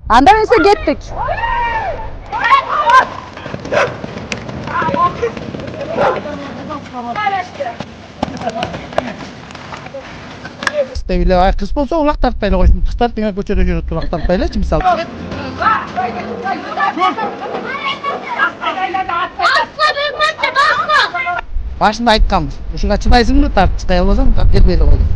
Анда эмесе кеттик. Стевиле ай кыз болсо улак тартпайлы койсун. Кыздар деген көчөдө жүрүп улак тартпайлычы мисалы. Башында айткам. Ушуга чыдайсыңбы тартыштай болсоң бербейли койдум.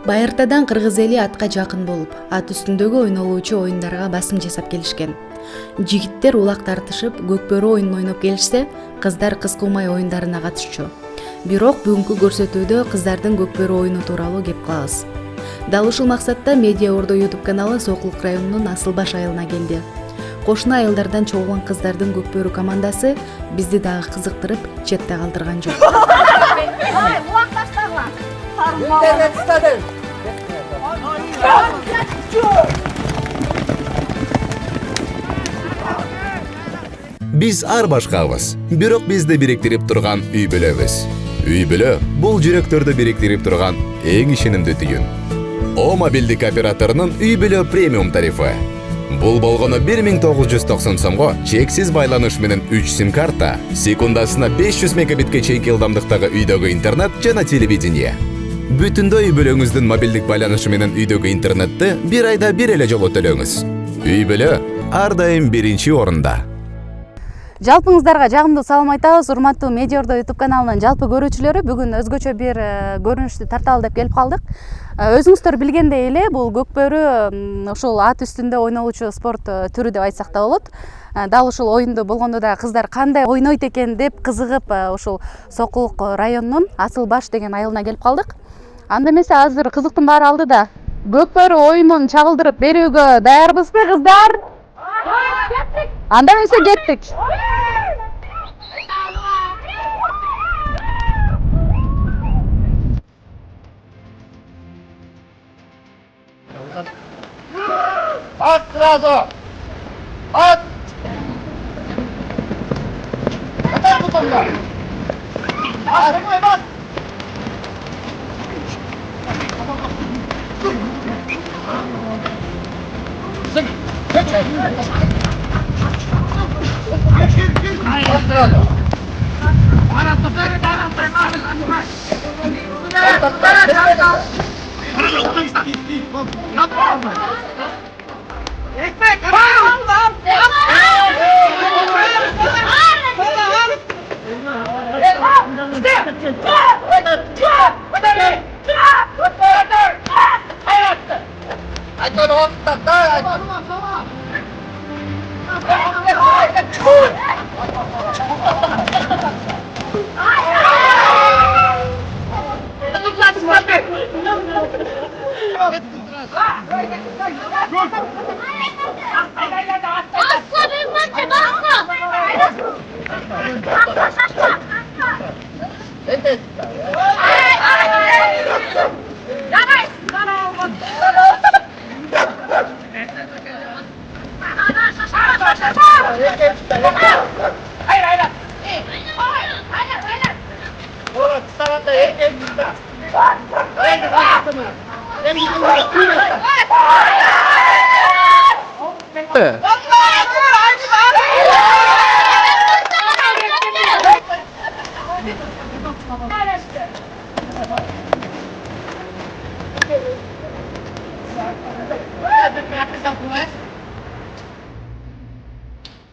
Байыртадан кыргыз эли атка жакын болуп, ат үстүндөгү ойнолуучу оюндарга басым жасап келишкен. Жигиттер улак тартышып, көкбөрү оюнун ойноп келишсе, кыздар кыз кумай оюндарына катышчу. Бирок бүгүнкү көрсөтүүдө кыздардын көкбөрү оюну тууралуу кеп кылабыз. Дал ушул максатта Медиа Ордо YouTube каналы Сокулук районунун Асылбаш айылына келди. Кошуна айылдардан чогулган кыздардын көкбөрү командасы бизди дагы кызыктырып, четте калтырган жок. Биз ар башкабыз, бирок бизди бириктирип турган үй бүлөбүз. Үй бүлө бул жүрөктөрдү бириктирип турган эң ишенимдүү түйүн. О мобилдик операторунун үй бүлө премиум тарифы. Бул болгону 1990 сомго чексиз байланыш менен 3 сим карта, секундасына 500 мегабитке чейинки ылдамдыктагы үйдөгү интернет жана телевидение. Бүтүндөй үй бүлөңүздүн мобилдик байланышы менен үйдөгү интернетти бир айда бир эле жолу төлөңүз. Үй бүлө ар дайым биринчи орунда. Жалпыңыздарга жагымдуу салам айтабыз, урматтуу Медиа Ордо YouTube каналынын жалпы көрүүчүлөрү. Бүгүн өзгөчө бир көрүнүштү тарталы деп келип калдык. Өзүңүздөр билгендей эле, бул көкбөрү ушул ат үстүндө ойнолуучу спорт түрү деп айтсак да болот. Дал ушул оюнду болгондо да кыздар кандай ойнойт экен деп кызыгып, ушул Сокулук районунун Асылбаш деген айылына келип калдык. Анда эмесе азыр кызыктын баары алдыда. Көкбөрү оюнун чагылдырып берүүгө даярбызбы кыздар? Анда эмесе кеттик. At sırada. At. Atar butonda. At. Bas. Sık. Çek. At sırada.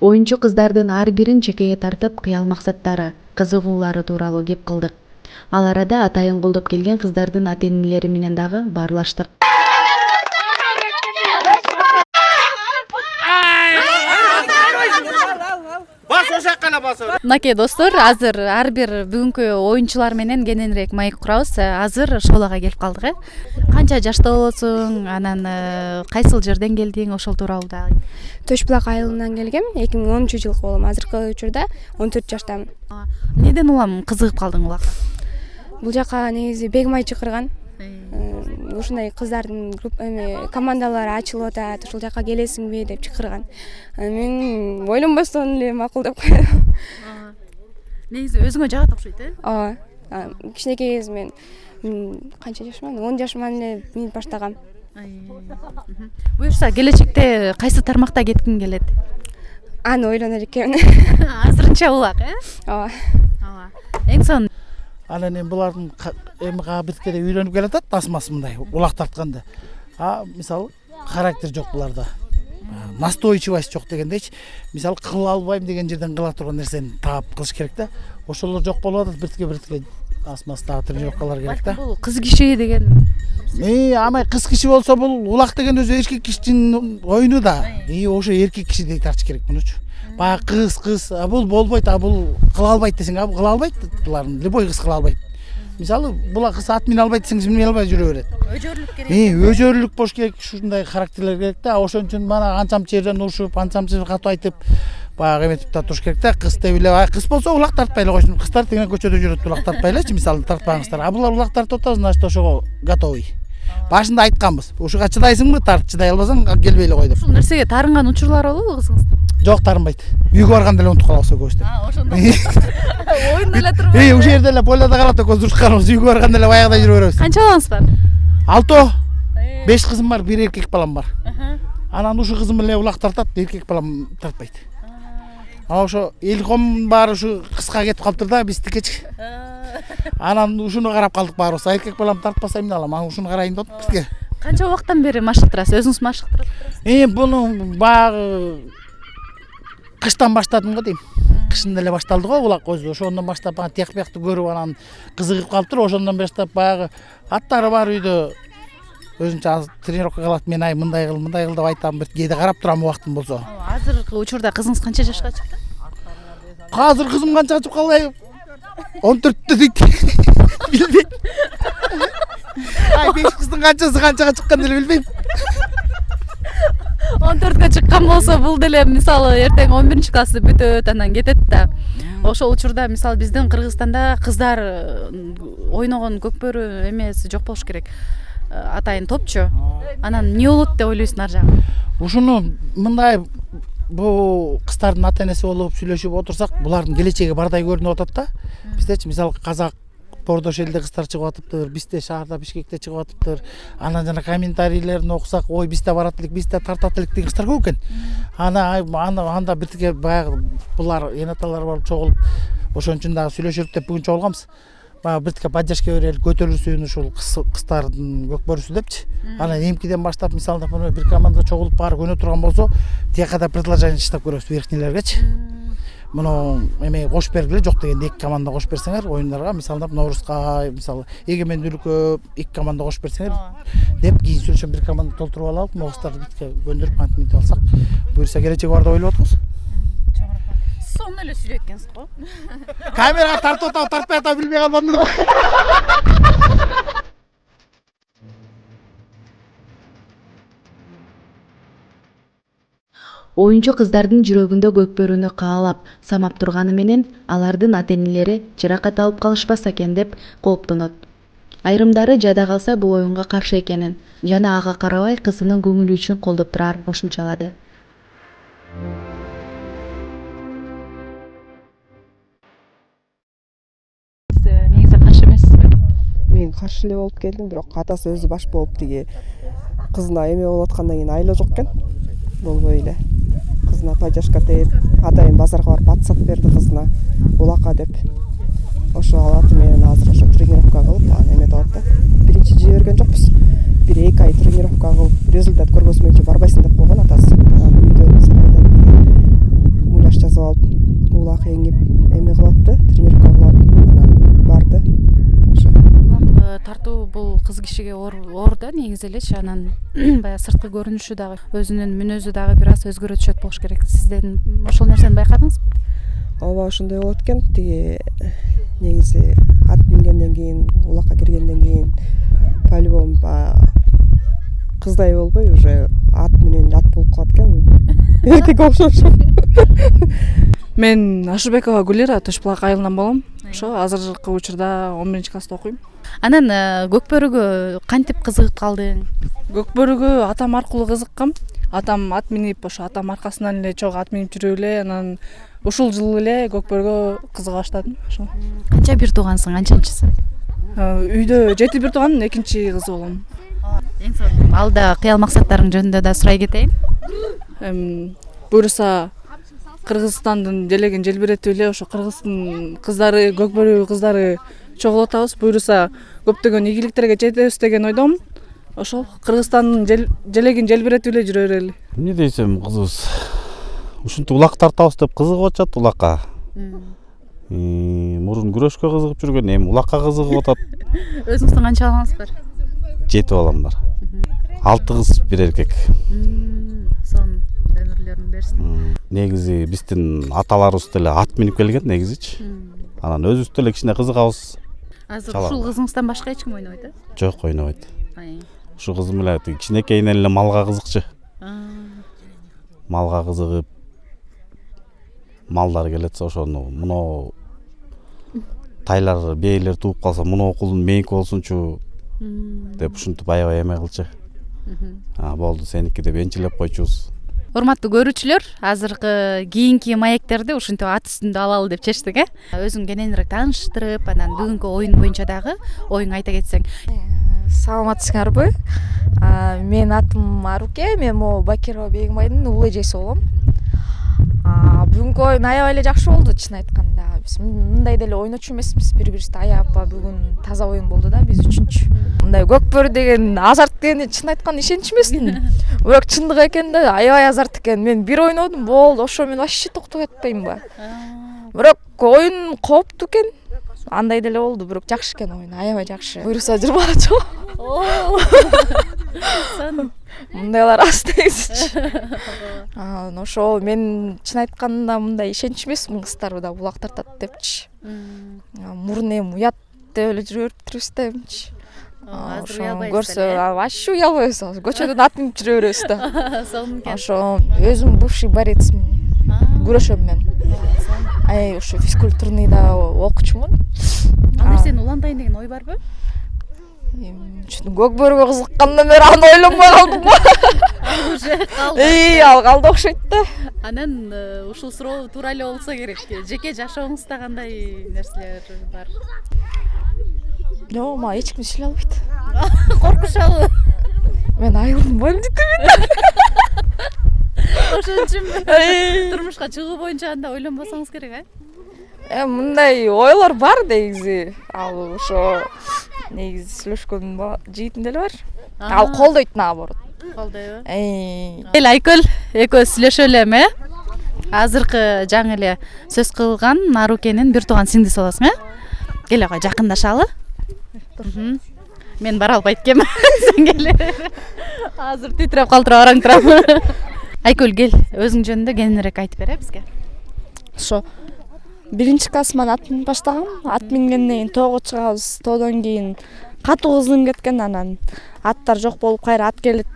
Оюнчу кыздардын ар бирин чекеге тартып кыял максаттары, кызыгуулары тууралуу кеп кылдык. Ал арада атайын колдоп келген кыздардын ата-энелери менен дагы баарлаштык. Bas o şakana Мынакей достор, азыр ар бир бүгүнкү оюнчулар менен кененирээк маек курабыз. Азыр школага келип калдык. Канча жашта болосуң? Анан кайсыл жерден келдиң? Ошол тууралуу дагы. Төш Булак айылынан келгем. 2010 жылкы болом. Азыркы учурда 14 жаштамын. Эмнеден улам кызыгып калдың улакка? Бул жака негизи Бегмай чакырган. Ушундай кыздардын командалары ачылып атат. Ушул жака келесиңби деп чакырган. Мен ойлонбостон эле макулдап койдум. Негизи өзүңө жагат окшойт, Ооба. Кичинекей кезимен канча жашман? 10 жашман эле минт баштагам. Буюрса келечекте кайсы тармакта кеткиң келет? Аны ойлонор экенмин. Азырынча улак, Ооба. Эң сонун Анан эми булардын эми биткеде үйлөнүп келатат, тасмасы мындай улак тартканда. Мисалы характер жок буларда. Настойчивость жок дегендейчи. Мисалы кыла албайм деген жерден кыла турган нерсени таап кылыш керек да. Ошолор жок болуп атат, биртке асмастагы тренировкалар керек да. бул кыз киши деген. Амай кыз киши болсо бул улак деген өзү эркек кишинин оюну да. Ошо эркек кишидей тартыш керек мунучу. Баягы кыз, бул болбойт, бул кыла албайт десең, кыла албайт. Булардын любой кыз кыла албайт. Мисалы, була кыз ат мине албайт десең, мине албай жүрө берет. Өжөрлүк керек. Өжөрлүк болуш керек, ушундай характерлер керек да. Ошон үчүн мана анчамчы жерден урушуп, анчамчы катуу айтып, баягы эметип туруш керек да. Кыз деп эле, кыз болсо улак тартпай эле койсун. Кыздар деген көчөдө жүрөт, улак тартпай элечи, мисалы тартпаңыздар. Булар улак тартып атат, значит ошого готовый. Башында айтканбыз. Ушуга чыдайсыңбы? Тарт, чыдай албасаң келбей эле кой деп. Ушул нерсеге тарынган учурлар болобу кызыңыздын? Жок, тарынбайт. Үйгө барганда эле унутуп калабыз экөөбүз деп. Ошондо. Оюнда эле турбайбы? Ушул жерде эле поляда калат экөөбүз дурушканбыз. Үйгө барганда эле баягыдай жүрө беребиз. Канча балаңыз бар? 6, 5 кызым бар, 1 эркек балам бар. Анан ушу кызым эле улак тартат, эркек балам тартпайт. Ошо элком баары ушу кыска кетип калыптыр да, биз тикечи. Анан ушуну карап калдык баарыбыз. Эркек балам тартпаса эмне алам? Анан ушуну карайын деп бизге. Канча убакыттан бери машыктырасыз? Өзүңүз машыктырасыз? Буну баягы кыштан баштадым го дейм. Кышында эле башталды го улак өзү. Ошондон баштап тияк-биякты көрүп анан кызыгып калыптыр. Ошондон баштап баягы аттары бар үйдө өзүнчө тренировка кылат. Мен мындай кыл деп айтам, бир кээде карап турам убактым болсо. Азыркы учурда кызыңыз канча жашка чыкты? Азыр кызым канчага чыгып калбай 14-тө дейт. Билбейм. 5 кыздын канчага чыккан деле билбейм. 14кө чыккан болсо бул деле мисалы эртең 11-классты бүтөт, анан кетет да. Ошол учурда мисалы биздин Кыргызстанда кыздар ойногон көкбөрү эмес жок болуш керек. Атайын топчу. Анан эмне болот деп ойлойсуң ар жагы? Ушуну мындай бул кыздардын ата-энеси болуп сүйлөшүп отурсак, булардын келечеги бардай көрүнүп атат да. Биздечи мисалы казак Бордош элде кыздар чыгып атыптыр, бизде шаарда Бишкекте чыгып атыптыр. Анан жана комментарийлерин окусак, ой бизде барат элек, бизде тартат элек деген кыздар көп экен. Анда биртике баягы булар энаталар болуп чогулуп, ошон үчүн дагы сүйлөшүрүк деп бүгүн чогулганбыз. Баягы биртике поддержка берели, көтөрүлсүн ушул кыздардын көкбөрүсү депчи. Анан эмкиден баштап мисалы бир команда чогулуп баары өнө турган болсо, тияка да предложение чыгып көрөбүз верхнийлергечи. Муну эме кош бергиле, жок дегенде 2 команда кош берсеңер оюндарга, мисалы Ноурузга, мисалы эгемендүүлүккө 2 команда кош берсеңер деп кийин сүйлөшөм, бир команда толтуруп алалык, могустарды битке көндүрүп антиминтип алсак, буюрса келечеги бар деп ойлоп атабыз. Сонун эле сүйлөйт экенсиз го. Камерага тартып атабы, тартпай атабы билбей калбадым. Оюнчу кыздардын жүрөгүндө көкбөрүнү каалап самап турганы менен алардын ата-энелери жаракат алып калышпаса экен деп кооптонот. Айрымдары жада калса бул оюнга каршы экенин жана ага карабай кызынын көңүлү үчүн колдоп турарын кошумчалады. Негизи каршы эмессизби? Мен каршы эле болуп келдим, бирок атасы өзү баш болуп тиги кызына эме болуп аткандан кийин айла жок экен. Болбой эле. Кызына поддержка тээп, атайын базарга барып ат сатып берди кызына. Улакка деп. Ошо аты менен азыр ошо тренировка кылып, эметип атат да. Биринчи жиберген жокпуз. 1-2 ай тренировка кылып, результат көргөзмөйчө барбайсың деп койгон атасы. Үйдөн сарайдан муляж жазып алып, улак эңип, эме кылыпты, тренировка кылып, анан барды. Ошо. Тартуу бул кыз кишиге оор да негизи элечи. Анан баягы сырткы көрүнүшү дагы, өзүнүн мүнөзү дагы бир аз өзгөрө түшөт болуш керек. Сизден ошол нерсени байкадыңызбы? ооба ошондой болот экен. Тиги негизи ат мингенден кийин, улакка киргенден кийин по-любому кыздай болбой уже ат менен ат болуп калат экен. Эркекке окшошуп. Мен Ашырбекова Гулира Ташбулак айылынан болом. Ошо азыркы учурда 11-класста окуйм. Анан көкбөрүгө кантип кызыгып калдың? Көкбөрүгө атам аркылуу кызыккам. Атам ат минип, ошо атам аркасынан эле чогуу ат минип жүрүп эле, анан ушул жылы эле көкбөрүгө кызыга баштадым. Ошо. Канча бир туугансың, канчанчысы? Үйдө 7 бир туугандын 2-чи кызы болом. Эң сонун. Алда кыял максаттарың жөнүндө да сурай кетейин. Буюрса Кыргызстандын желегин желбиретип эле ошо Кыргыздын кыздары, көкбөрү кыздары чогултабыз. Буюрса көптөгөн ийгиликтерге жетебиз деген ойдомун. Ошол Кыргызстандын желегин желбиретип эле жүрө берели. Эмне дейсем, кызыбыз ушинтип улак тартабыз деп кызыгып атат улакка. Мурун күрөшкө кызыгып жүргөн, эми улакка кызыгып атат. Өзүңүздүн канча балаңыз бар? 7 балам бар. 6 кыз, 1 эркек. Сон өмүрлөрүн берсин. Негизи биздин аталарыбыз деле ат минип келген негизичи. Анан өзүбүз деле кичине кызыгабыз. Азыр ушул кызыңыздан башка эч ким ойнобойт? Жок, ойнобойт. Ушу кызым эле кичинекейинен эле малга кызыкчы. Малга кызыгып, малдар келетсе ошону муну тайлар, бээлер тууп калса, муну окулдун меники болсунчу деп ушинтип аябай эме кылчы. Болду, сеники деп энчилеп койчубуз. Урматтуу көрүүчүлөр, азыркы кийинки маектерди ушинтип ат үстүндө алалы деп чечтик, Өзүң кененирээк тааныштырып, анан бүгүнкү оюн боюнча дагы оюң айта кетсең. Саламатсыңарбы? Мен атым Аруке, мен могу Бакирова Бегимайдын улуу эжеси болом. Бүгүнкү оюн аябай эле жакшы болду, чын айтканда. Биз мындай деле ойночу эмеспиз, бири-бирибизди аябай бүгүн таза оюн болду да биз үчүнчү. Мындай көкбөрү деген азарт дегенде чын айтканда ишенич эмесмин. Бирок чындык экен да, аябай азарт экен. Мен бир ойнодум, болду, ошо мен вообще токтоп атпаймынбы. Бирок оюн кооптуу экен. Андай деле болду, бирок жакшы экен оюн, аябай жакшы. Буюрса жырмачы. Мындайлар аз негизичи. Ошол мен чын айтканда мындай ишенич эмесмин кыздарда улак тартат депчи. Мурун эми уят деп эле жүрүп бериппиз да эмчи. Ошо көрсө вообще уялбайбыз. Көчөдөн ат минип жүрө беребиз да. Сонун экен. Ошо өзүм бывший борецмин. Күрөшөм мен. Ошо физкультурныйда окучумун. Ал нерсени улантайын деген ой барбы? Көкбөрүгө кызыккандан бери аны ойлонбой калдым го. Уже калды. Ал калды окшойт да. Анан ушул суроо туура эле болсо керек. Жеке жашооңузда кандай нерселер бар? Жок, мага эч ким ишиле албайт. Коркушабы? Мен айылдын бандитимин. Ошон үчүнбү? Турмушка чыгуу боюнча анда ойлонбосоңуз керек, Мындай ойлор бар негизи. Ал ошо негизи сүйлөшкөн жигитим деле бар. Ал колдойт наоборот. Колдойбу? Айкөл экөөбүз сүйлөшөлү эми, Азыркы жаңы эле сөз кылган Нарукенин бир тууган сиңдиси болосуң, Кел ага жакындашалы. Мен бара албайт экенмин. Сен кел. Азыр титиреп калтырып араң турам. Айкөл кел, өзүң жөнүндө кененирээк айтып бер бизге. Ошо 1-классыман ат минип баштагам. Ат мингенден кийин тоого чыгабыз. Тоодон кийин катуу кызыгым кеткен, анан аттар жок болуп кайра ат келет.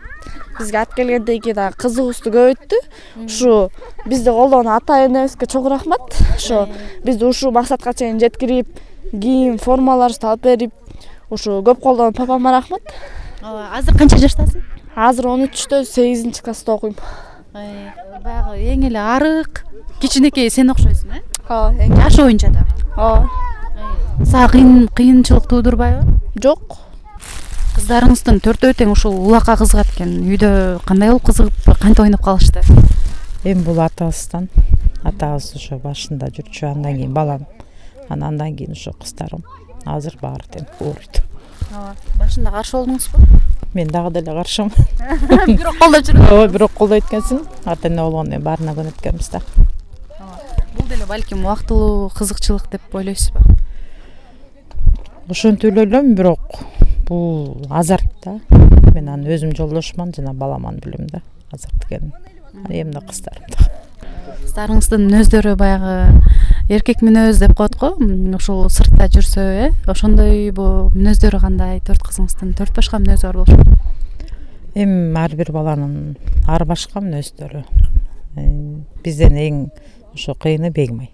Бизге ат келгенден кийин дагы кызыгуубузду көбөйттү. Ушу бизди колдогон ата энебизге чоң рахмат. Ошо бизди ушул максатка чейин жеткирип, кийим, формаларыбызды алып берип, ушу көп колдогон папама рахмат. Азыр канча жаштасың? Азыр 13-тө 8-класста окуйм. Баягы эң эле арык, кичинекей сен окшойсуң, Ооба, жаш боюнча да. Ооба. Сага кыйынчылык туудурбайбы? Жок. Кыздарыңыздын төртөө тең ушул улакка кызыгат экен. Үйдө кандай болуп кызыгып, кантип ойноп калышты? Эми бул атабыздан. Атабыз ошо башында жүрчү, андан кийин балам, андан кийин ошо кыздарым. Азыр баары тең ойнойт. Башында каршы болдуңузбу? Мен дагы деле каршымын. Бирок колдоп жүрөм. Ооба, бирок колдойт экенсиң. Ата эне болгондон баарына көнөткөнбүз да. Бул деле балким убактылуу кызыкчылык деп ойлойсузбу? Ошентип эле ойлойм, бирок бул азарт да. Мен аны өзүм жолдошуман жана баламан билем да. Азарт деген. Эми да кыздарым да. Кыздарыңыздын өздөрү баягы эркек мүнөз деп коет го, ушул сыртта жүрсө, ошондойбу мүнөздөрү кандай? 4 кызыңыздын 4 башка мүнөзү бар болчу. Эми ар бир баланын ар башка мүнөздөрү. Бизден эң ошо кыйыны Бегмай.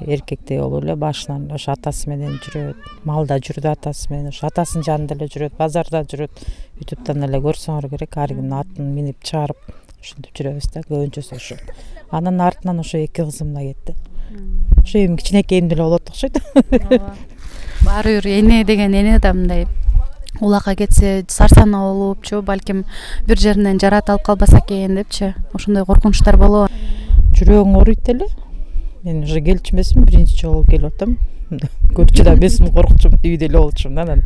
Эркекте болуп эле башынан ошо атасы менен жүрөт, малда жүрдү атасы менен, ошо атасынын жанында эле жүрөт, базарда жүрөт. Ютубтан эле көрсөңөр керек, ар кимдин атын минип чыгарып ушинтип жүрөбүз да, көбүнчөсү ошо. Анын артынан ошо 2 кызым да кетти. Ошо эми кичинекейим деле болот окшойт. Баары бир эне деген эне да мындай улакка кетсе сарсана болупчу, балким бир жеринен жарат алып калбаса экен депчи. Ошондой коркунучтар болобу? Жүрөгүң ооруйт эле. Мен уже келчү эмесмин, биринчи жолу келип атам. Көрчү да эмесмин, коркчумун, үйдө эле болчумун. Анан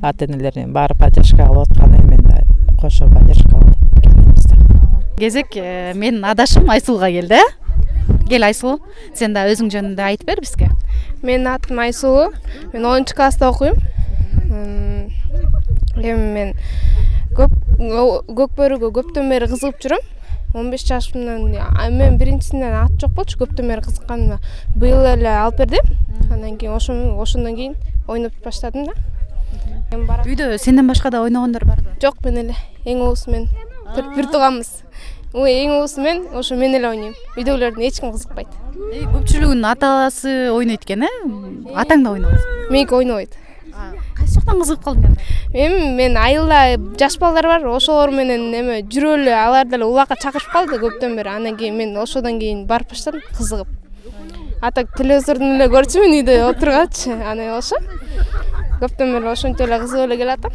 ата-энелерим баары поддержка алып атканы мен да кошо поддержка алып келебиз да. Кезек менин адашым Айсулга келди. Кел Айсул, сен да өзүң жөнүндө айтып бер бизге. Менин атым Айсул. Мен 10 класста окуйм. Эми мен көкбөрүгө көптөн бери кызыгып жүрөм. 15 жашымдан мен биринчисинен ат жок болчу, көптөн бери кызыкканыма быйыл эле алып берди. Андан кийин ошондон кийин ойноп баштадым да. Үйдө сенден башка да ойногондор барбы? Жок, мен эле эң уусу мен. Бир тууганбыз. Эң уусу мен, ошо мен эле ойнойм. Үйдөгүлөрдүн эч ким кызыкпайт. Көпчүлүгүнүн атасы ойнойт экен, Атаң да ойнойт. Меники ойнобойт. Кайсы жактан кызыгып калдың анда? Мен айылда жаш балдар бар, ошолор менен жүрүп эле алар деле улакка чакырып калды көптөн бери. Андан кийин мен ошодон кийин барып баштадым кызыгып. Атак телевизордон эле көрчүмүн үйдө отургачы, анан ошо. Көптөн бери ошончо эле кызыгып эле келатам.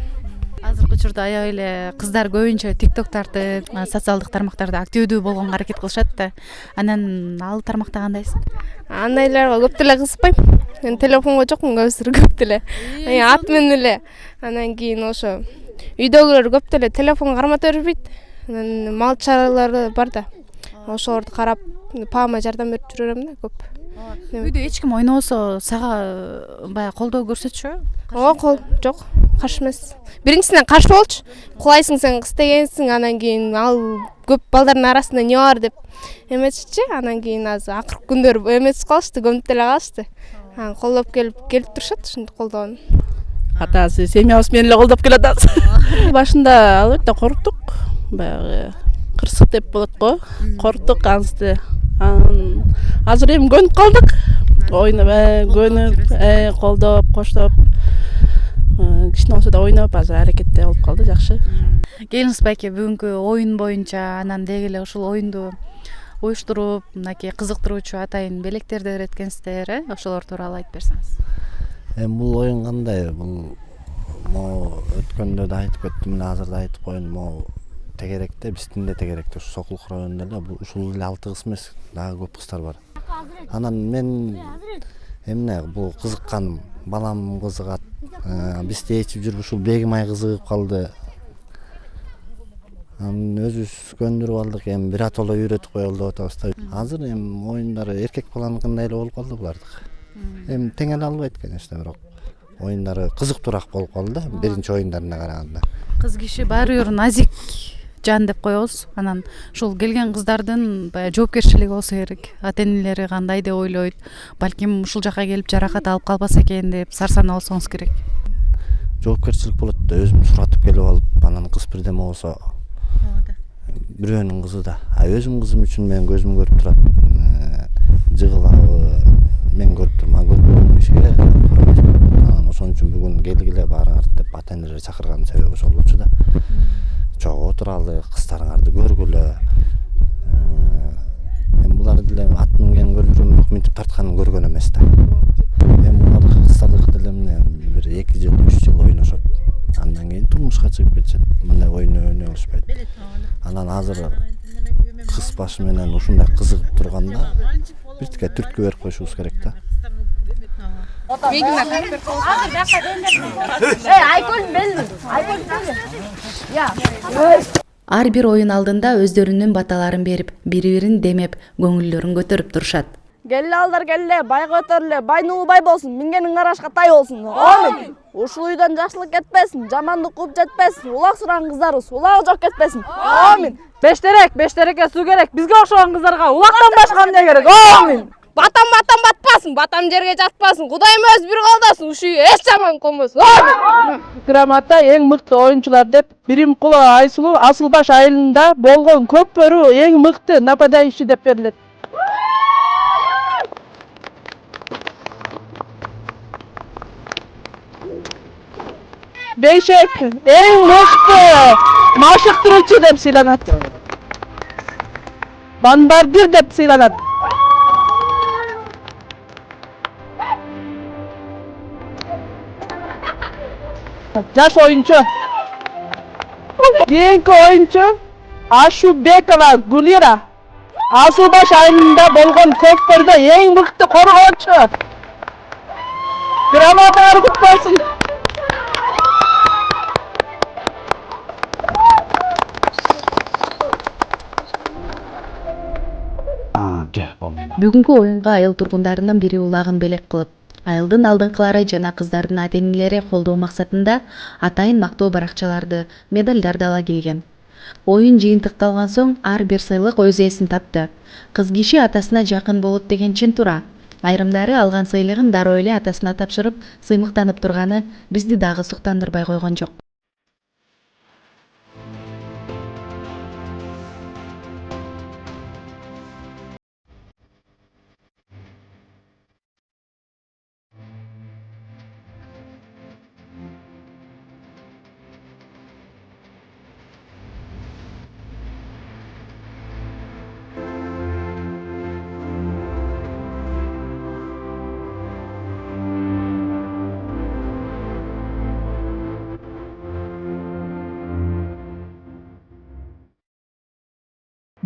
Азыркы учурда аябай эле кыздар көбүнчө TikTok тартып, социалдык тармактарда активдүү болгонго аракет кылышат да. Анан ал тармакта кандайсың? Андайларга көп деле кызыкпайм. Мен телефонго жокмун көбүсү көп деле. Ат менен эле. Анан кийин ошо үйдөгүлөр көп деле телефон кармата бербейт. Анан мал чаралары бар да. Ошолорду карап, паама жардам берип жүрөм да көп. Үйдө эч ким ойнобосо сага баягы колдоо көрсөтчү? Кол жок, каршы эмес. Биринчисинен каршы болчу. Кулайсың сен кыз дегенсиң, анан кийин ал көп балдардын арасында эмне бар деп эметчи. Анан кийин азыр акыркы күндөр эметип калышты, көмүп деле калышты. Анан колдоп келип турушат, ушинтип колдогон. Атасы семьябыз менен эле колдоп келатабыз. Башында албетте корктук. Баягы кырсык деп болот го. Корктук азыр. Азыр эми көнүп калдык. Ойноп, көнүп, колдоп, коштоп. Кичине болсо да ойноп, азыр аракетте болуп калды, жакшы. Келиңиз байке бүгүнкү оюн боюнча, анан деги эле ушул оюнду уюштуруп, мынакей кызыктыруучу атайын белектерди эреткенсиздер, ошолор тууралуу айтып берсеңиз. Бул оюн кандай? Бул өткөндө да айтып кеттим, азыр да айтып коеюн. Тегеректе, биздин да тегеректе ушу Сокул районунда эле ушул эле 6 кыз эмес, дагы көп кыздар бар. Анан мен эмне бул кызыкканым, балам кызыгат. Бизде ичип жүрүп ушул Бегмай кызыгып калды. Өзүбүз көндүрүп алдык, эми бир атоло үйрөтүп коелу деп атабыз да. Азыр эми оюндары эркек баланыкындай эле болуп калды булардык. Эми тең эле албайт, конечно, бирок оюндары кызыктуураак болуп калды да, биринчи оюндарына караганда. Кыз киши баары бир назик жан деп коебуз. Анан ушул келген кыздардын баягы жоопкерчилиги болсо керек. Ата-энелери кандай деп ойлойт, балким ушул жака келип жаракат алып калбаса экен деп сарсана болсоңуз керек. Жоопкерчилик болот да, өзүм суратып келип алып, анан кыз бирдеме болсо бирөөнүн кызы да. Өзүм кызым үчүн мен көзүм көрүп турат. Жыгылабы мен көрүп турман, көрбөгөн ишке туура эмес. Анан ошон үчүн бүгүн келгиле баарыңар деп ата-энелер чакырган себеби ошол болчу да. Чогуу отуралы, кыздарыңарды көргүлө. Мен буларды деле ат минген көрүп жүрөм, бирок мынтип тартканын көргөн эмес да. Мен буларды кыздардыкы деле бир 2 жыл, 3 жыл ойношот. Андан кийин турмушка чыгып кетишет. Мындай ойной алышпайт. Анан азыр кыз башы менен ушундай кызыгып турганда биртике түрткү берип коюшубуз керек да. Ар бир оюн алдында өздөрүнүн баталарын берип, бири-бирин демеп, көңүлдөрүн көтөрүп турушат. Келле алдар келле, бай көтөрүлө, байнын улуу бай болсун, мингениң карашка тай болсун. Амин. Ушул үйдөн жакшылык кетпесин, жамандык кууп жетпесин, улак сураган кыздарыбыз улагы жок кетпесин. Амин. Бештерекке суу керек, бизге окшогон кыздарга улактан башка эмне керек? Амин. Батам батпасын, батам жерге жатпасын. Кудайым өз бир колдосын, ушуй эч жаман колбос. Грамота эң мыкты оюнчулар деп Биримкулова Айсулуу Асылбаш айылында болгон Көкбөрү эң мыкты нападающий деп берилет. Бейшек эң мыкты машыктыруучу деп сыйланат. Бомбардир деп сыйланат. Жаш оюнчу. Кийинки оюнчу Ашубекова Гулира. Асылбаш айылында болгон Көкбөрдө эң мыкты коргоочу. Грамоталар кут болсун. Бүгүнкү оюнга айыл тургундарынын бири улагын белек кылып, айылдын алдыңкылары жана кыздардын ата-энелери колдоо максатында атайын мактоо баракчаларды, медалдарды ала келген. Оюн жыйынтыкталган соң ар бир сыйлык өз ээсин тапты. Кыз киши атасына жакын болот деген чын тура. Айрымдары алган сыйлыгын дароо эле атасына тапшырып, сыймыктанып турганы бизди дагы суктандырбай койгон жок.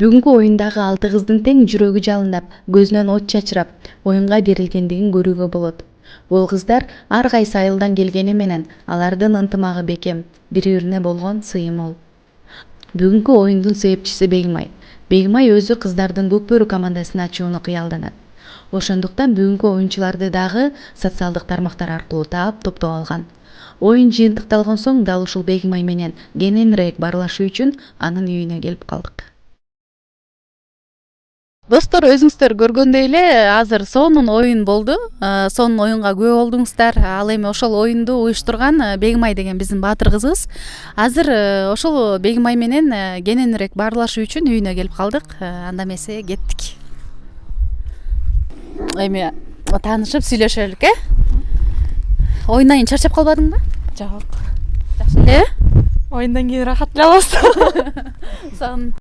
Бүгүнкү оюндагы 6 кыздын тең жүрөгү жалындап, көзүнөн от чачырап, оюнга берилгендигин көрүүгө болот. Бул кыздар ар кайсы айылдан келгени менен алардын ынтымагы бекем, бири-бирине болгон сыйы мол. Бүгүнкү оюндун себепчиси Бегимай. Бегимай өзү кыздардын Көкбөрү командасына ачууну кыялданат. Ошондуктан бүгүнкү оюнчуларды дагы социалдык тармактар аркылуу таап топтоп алган. Оюн жыйынтыкталган соң дал ушул Бегимай менен кененирээк баарлашуу үчүн анын үйүнө келип калдык. Достор, өзүңүздөр көргөндөй эле азыр сонун оюн болду. Сонун оюнга күбө болдуңуздар. Ал эми ошол оюнду уюштурган Бегимай деген биздин баатыр кызыбыз. Азыр ошол Бегимай менен кененирээк баарлашуу үчүн үйүнө келип калдык. Анда эмесе кеттик. Эми таанышып сүйлөшөлүк, Оюндан кийин чарчап калбадыңбы? Жок. Жакшы эле? Оюндан кийин рахат эле алабыз. Сон.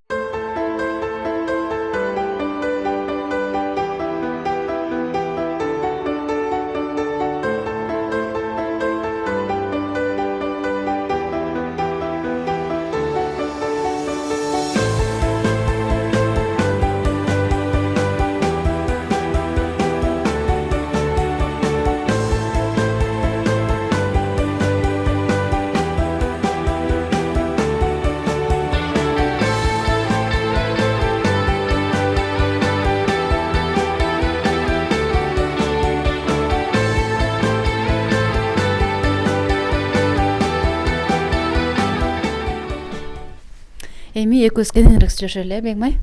Эми экөөбүз кененирээк сүйлөшөлү, Бегимай.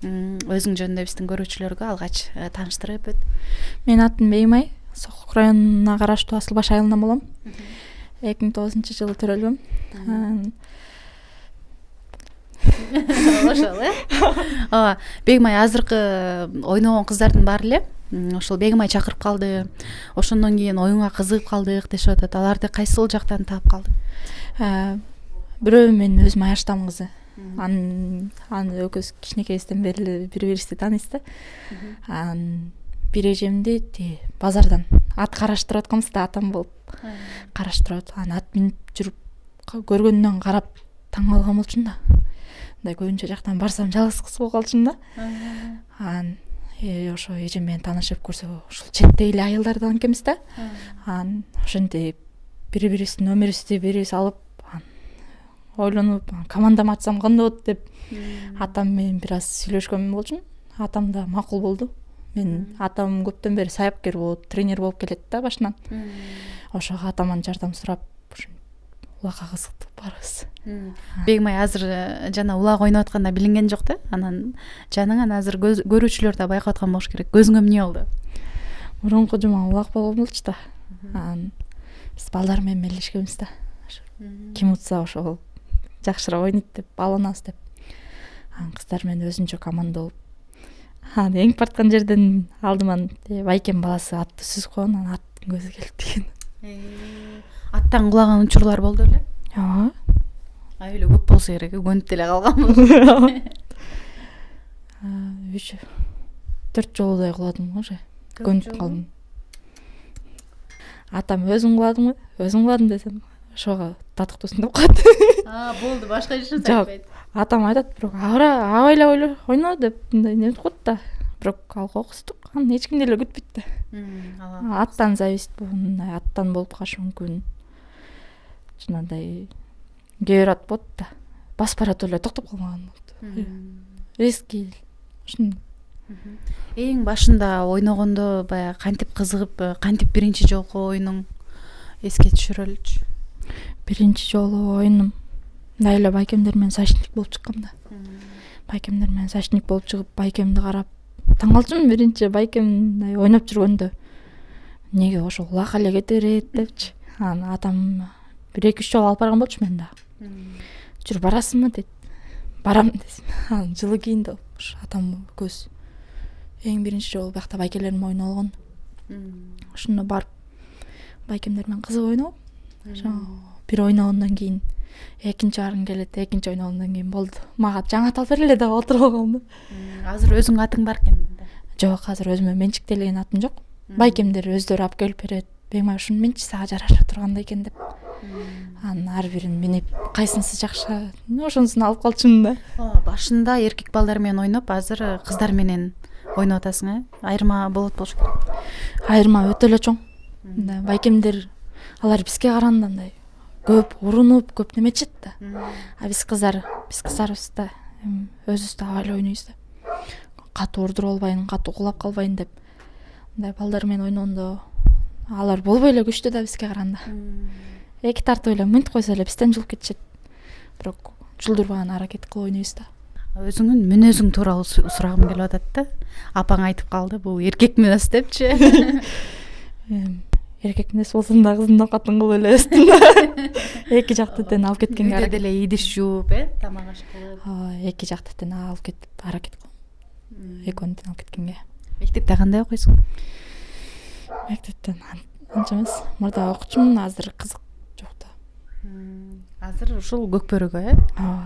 Өзүң жөнүндө биздин көрүүчүлөргө алгач тааныштырып өт. Менин атым Бегимай, Сокулук районуна караштуу Асылбаш айылынан болом. 2009-жылы төрөлгөм. Ошол, Бегимай азыркы ойногон кыздардын баары эле ошол Бегимай чакырып калды. Ошондон кийин оюнга кызыгып калдык дешип атат. Аларды кайсыл жактан таап калдың? Бирөө мен өзүм Аяштам кызы. Аны экөөбүз кичинекейибизден бери эле бири-бирибизди тааныйбыз да. Бир эжемди базардан ат караштырып атканбыз да, атам болуп караштырып, ат минип жүрүп көргөндөн карап таң калган болчумун да. Мындай көбүнчө жактан барсам жалгыз кыз болуп калчумун да. Ошо эжем менен таанышып көрсө, ушул четтеги эле айылдардан экенбиз да. Ошентип бири-бирибиздин нөмүрүбүздү берибиз алып, ойлонуп, командам ачсам кандай болот деп атам менен бир аз сүйлөшкөн болчумун. Атам да макул болду. Мен атам көптөн бери саапкер болуп, тренер болуп келет да башынан. Ошого атаман жардам сурап, улакка кызыктык баарыбыз. Бегмай азыр жана улак ойноп атканда билинген жок да. Анан жаныңан азыр көрүүчүлөр да байкап аткан болуш керек. Көзүңө эмне болду? Мурунку жума улак болгон болчу да. Анан биз балдар менен мелдешкенбиз да. Ким утса ошол жакшыраак ойнойт деп алынабыз деп. Анан кыздар менен өзүнчө команда болуп. Анан эң барткан жерден алдыман байкем баласы атты сүзүп койгон, анан аттын көзү келип деген. Аттан кулаган учурлар болду эле? Ооба. Эле көп болсо керек, көнүп деле калган. 3-4 жолудай куладым уже. Көнүп калдым. Атам өзүң куладым десем, ошого татыктуусун деп коет. Болду, башка эч нерсе Жок. айтпайт. Атам айтат, бирок абайлап ойно деп мындай неметип коет да. Бирок ал кокустук, аны эч ким деле күтпөйт да. Аттан зависит мындай аттан болуп калышы мүмкүн. Жанагындай кээ бир ат болот да. Басып барат эле токтоп калмаган болот. Резкий. Эң башында ойногондо баягы кантип кызыгып, кантип биринчи жолку оюнуң эске түшүрөлүчү? Биринчи жолу оюнум мындай эле байкемдер менен сачник болуп чыккам да. Байкемдер менен сачник болуп чыгып, байкемди карап таң калчумун биринчи байкем мындай ойноп жүргөндө. Неге ошол улакка эле кете берет депчи. Анан атам 1-2 жолу алып барган болчу мен да. Жүр барасыңбы дейт. Барам десем. Анан жылы кийинде атам көз. Эң биринчи жолу биякта байкелерим ойнолгон. Ошондо барып байкемдер менен кызык ойноп, бир ойногондон кийин экинчи барын келет, экинчи ойногондон кийин болду. Мага жаңы ат алып бергиле деп отуруп алгам. Азыр өзүң атың бар экен. Жок, азыр өзүмө менчиктелген атым жок. Байкемдер өздөрү алып келип берет. Бегмай ушуну менчи сага жараша тургандай экен деп. Анан ар бирин минип, кайсынысы жакшы, ошонусун алып калчумун да. Башында эркек балдар менен ойноп, азыр кыздар менен ойноп атасың, айырма болот болуш керек. Айырма өтө эле чоң. Байкемдер алар бизге караганда мындай көп урунуп, көп неметишет да. Биз кыздарыбыз да өзүбүз да абайлап ойнойбуз да. Катуу урдуруп албайын, катуу кулап калбайын деп. Мындай балдар менен ойногондо алар болбой эле күчтүү да бизге караганда. Эки тартып эле мынтип койсо эле бизден жулуп кетишет. Бирок жулдурбаган аракет кылып ойнойбуз да. Өзүңүн мүнөзүң тууралуу сурагым келип атат да. Апаң айтып калды, бул эркек мүнөз депчи. Эркек мүнөз болсун да кыздын катын кылып эле өстүм да. Эки жактан алып кеткенге аракет деле идиш жууп, тамак аш кылып. Эки жактан алып кетип аракет кылып. Экөөнүн алып кеткенге. Мектепте кандай окуйсуң? Мектептен анча эмес. Мурда окучумун, азыр кызык жок да. Азыр ушул Көкбөрөгө,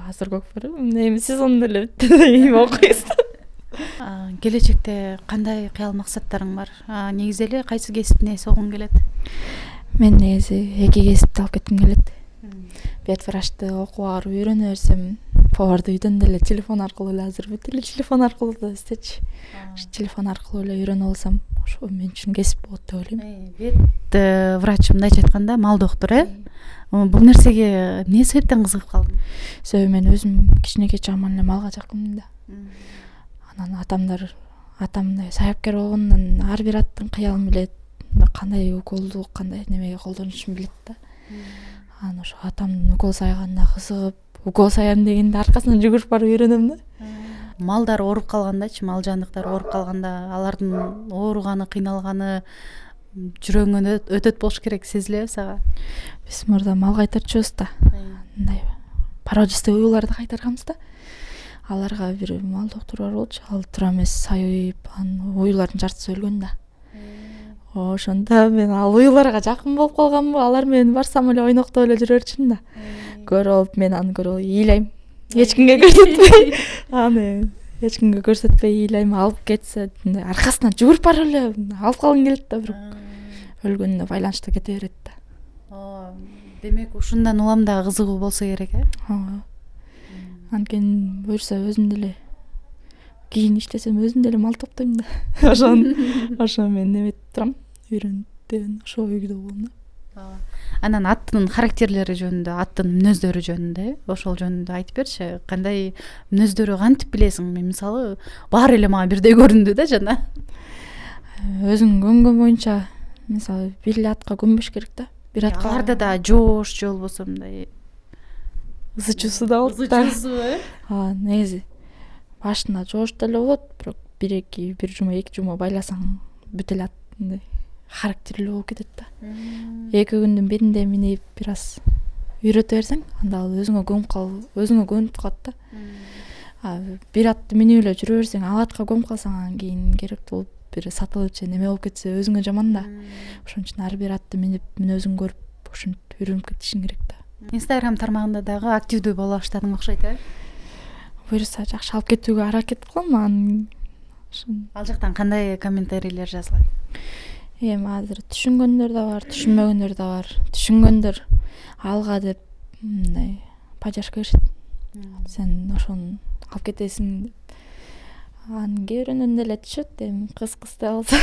Азыр Көкбөрө. Эми сезон деле бүтүп окуйбуз. Келечекте кандай кыял максаттарың бар? Негизи эле кайсы кесиптин ээси болгуң келет? Мен негизи эки кесипти алып кетким келет. Бет врачты окуп барып үйрөнө берсем, поварды үйдөн деле телефон аркылуу эле азыр бүт эле телефон аркылуу да издечи. Телефон аркылуу эле үйрөнүп алсам, ошо мен үчүн кесип болот деп ойлойм. Бет врач мындайча айтканда мал доктор, Бул нерсеге эмне себептен кызыгып калдың? Себеби мен өзүм кичинекей чагыман эле малга жакынмын да. Анан атам мындай саяпкер болгондон ар бир аттын кыялын билет, кандай уколду кандай немеге колдонушун билет да. Анан ошо атамдын укол сайганда кызыгып, укол саям дегенде аркасынан жүгүрүп барып үйрөнөм да. Малдар ооруп калгандачы, мал жандыктар ооруп калганда алардын ооруганы, кыйналганы жүрөгүңөн өтөт болуш керек, сезилеби сага? Биз мурда мал кайтарчубуз да. Мындай породистый уюларды кайтарганбыз да. Аларга бир мал доктору бар болчу. Ал тура эмес сайып, анын уюлардын жартысы өлгөн да. Ошондо мен ал уюларга жакын болуп калганмын, алар менен барсам эле ойноктоп эле жүрө берчүмүн да. Көрүп, мен аны көрүп ыйлайм. Эч кимге көрсөтпөй. Аны эч кимге көрсөтпөй ыйлайм, алып кетсе, аркасынан жүгүрүп барып эле алып калгым келет да, бирок өлгөнүнө байланыштуу кете берет да. Демек ушундан улам да кызыгуу болсо керек, Анткени буюрса өзүм деле кийин иштесем өзүм деле мал топтойм да. Ошо мен неметип турам, үйрөнүп ошо ойдо болом да. Анан аттын характерлери жөнүндө, аттын мүнөздөрү жөнүндө, ошол жөнүндө айтып берчи. Кандай мүнөздөрү кантип билесиң? Мен мисалы баары эле мага бирдей көрүндү да жана. Өзүң көнгөн боюнча, мисалы бир эле атка көнбөш керек да. бир атка аларда да жоош же болбосо мындай ызы чуусу да болот да. Негизи башында жоош деле болот, бирок бир жума байласаң бүтө эле мындай характерлүү болуп кетет да. 2 күндүн бетинде минип бир аз үйрөтө берсең, анда ал өзүңө көнүп калат да. Бир атты минип эле жүрө берсең, ал атка көнүп калсаң анан кийин керектүү болуп бир сатылып же неме болуп кетсе өзүңө жаман да. Ошон үчүн ар бир атты минип мүнөзүн көрүп ошентип үйрөнүп кетишиң керек да. Instagram тармагында дагы активдүү боло баштадың окшойт Буюрса жакшы алып кетүүгө аракет кылам. Анан Ал жактан кандай комментарийлер жазылат? Эми азыр түшүнгөндөр да бар, түшүнмөгөндөр да бар. Түшүнгөндөр алга деп мындай поддержка беришет. Сен ошону алып кетесиң деп. Анын кээ бирөөнөн деле түшөт, эми кыз-кыздай болсо.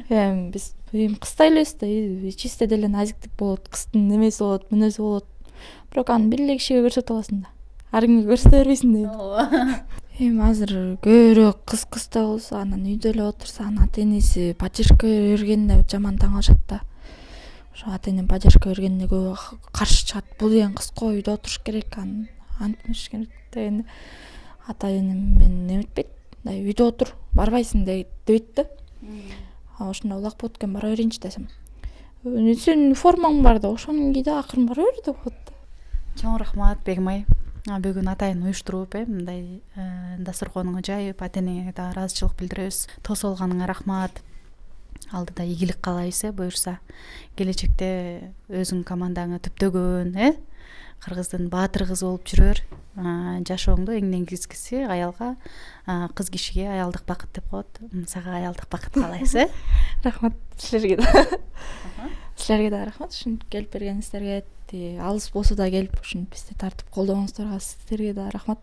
Эми биз кыздай элебиз да, чисте деле назиктик болот, кыздын немеси болот, мүнөзү болот. Бирок аны бир эле кишиге көрсөтө аласың да. Ар кимге көрсөтө бербейсиң да. Эми азыр көбүрөөк кыздай болсо, анан үйдө эле отурса, анын ата-энеси поддержка бергенине жаман таң калышат да. Ошо ата-энем поддержка бергенине көбү каршы чыгат. Бул деген кызго үйдө отуруш керек, антмыш керек дегенде ата-энем мени неметпейт. Үйдө отур, барбайсың дейт да. Ошондой улак болот экен, бара берейинчи десем. Сенин формаң бар да, ошону кийде акырын бара бер деп коет да. Чоң рахмат Бегмай. Бүгүн атайын уюштуруп мындай дасторконуңа жайып, ата-энеңе да ыраазычылык билдиребиз. Тосуп алганыңа рахмат. Алдыда ийгилик каалайбыз, буюрса. Келечекте өзүң командаңы түптөгөн, Кыргыздын баатыр кызы болуп жүрөр. Жашооңдо эң негизгиси аялга, кыз кишиге аялдык бакыт деп коет. Сага аялдык бакыт каалайбыз, Рахмат силерге да. Силерге да рахмат, ушинтип келип бергениңиздерге. Алыс болсо да келип ушинтип бизди тартып колдогоңуздарга силерге да рахмат.